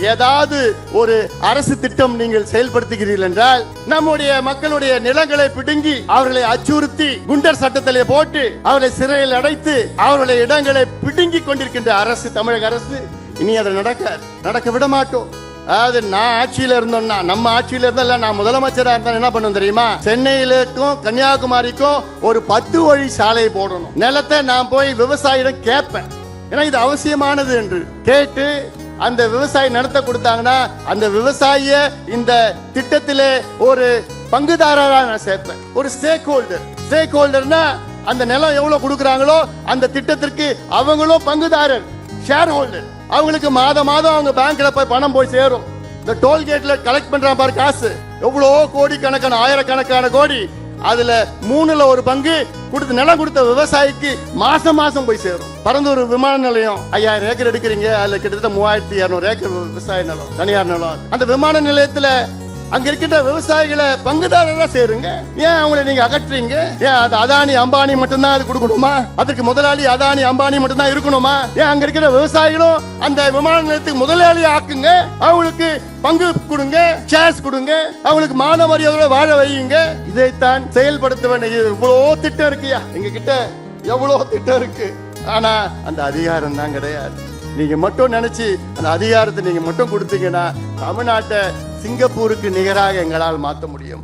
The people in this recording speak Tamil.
ஏதாவது ஒரு அரசு திட்டம் நீங்கள் செயல்படுத்துகிறீர்கள் என்றால் நம்முடைய மக்களுடைய நிலங்களை பிடுங்கி அவர்களை அச்சுறுத்தி குண்டர் சட்டத்திலே போட்டு அவர்களை சிறையில் அடைத்து அவர்களுடைய இடங்களை பிடுங்கி கொண்டிருக்கின்ற அரசு, தமிழக அரசு, இனி அதை நடக்க விட மாட்டோம். அதாவது நான் ஆட்சியில இருந்தோம்னா, நம்ம ஆட்சியில இருந்தா நான் முதலமைச்சரா இருந்தா என்ன பண்ணும் தெரியுமா? சென்னையிலுக்கும் கன்னியாகுமரிக்கும் ஒரு 10 வழி சாலை போடணும். நிலத்தை நான் போய் விவசாயிடம் கேட்பேன், ஏன்னா இது அவசியமானது என்று கேட்டு அந்த விவசாயி நிலத்தை கொடுத்தாங்கன்னா அந்த விவசாயிய இந்த திட்டத்திலே ஒரு பங்குதாரரா நான் சேர்ப்பேன். ஒரு ஸ்டேக் ஹோல்டர்னா அந்த நிலம் எவ்வளவு கொடுக்குறாங்களோ அந்த திட்டத்திற்கு அவங்களும் பங்குதாரர், ஷேர் ஹோல்டர். அவங்களுக்கு மாதம் அவங்க பேங்க்ல போய் பணம் போய் சேரும். இந்த டோல்கேட்ல கலெக்ட் பண்றான் பாரு காசு, எவ்வளவோ கோடி கணக்கான, ஆயிரக்கணக்கான கோடி, அதுல 3ல் 1 பங்கு கொடுத்து நிலம் கொடுத்த விவசாயிக்கு மாசம் போய் சேரும். பரந்தூர் விமான நிலையம் 5000 ஏக்கர் எடுக்கிறீங்க, அதுல கிட்டத்தட்ட 3200 ஏக்கர் விவசாய நிலம், தனியார் நிலம். அந்த விமான நிலையத்துல அங்க இருக்கின்ற விவசாயிகளை பங்குதாரரா சேருங்க. ஏன் அவங்களை நீங்க அகற்றுறீங்க? ஏன் அது அதானி அம்பானி மட்டும்தான் அது கொடுக்கணுமா? அதற்கு முதலாளி அதானி அம்பானி மட்டும்தான் இருக்கணுமா? ஏன் அங்க இருக்கிற விவசாயிகளும் அந்த விமான நிலையத்துக்கு முதலாளி ஆக்குங்க, அவங்களுக்கு பங்கு கொடுங்க, ஷேர்ஸ் கொடுங்க, அவங்களுக்கு மான மரியாதையோட வாழ வையுங்க. இதைத்தான் செயல்படுத்த வேண்டிய இவ்வளோ திட்டம் இருக்குயா, எங்க கிட்ட எவ்வளவு திட்டம் இருக்கு. ஆனா அந்த அதிகாரம் தான் கிடையாது. நீங்க மட்டும் நினைச்சு அந்த அதிகாரத்தை நீங்க மட்டும் கொடுத்தீங்கன்னா தமிழ்நாட்டை சிங்கப்பூருக்கு நிகராக எங்களால் மாற்ற முடியும்.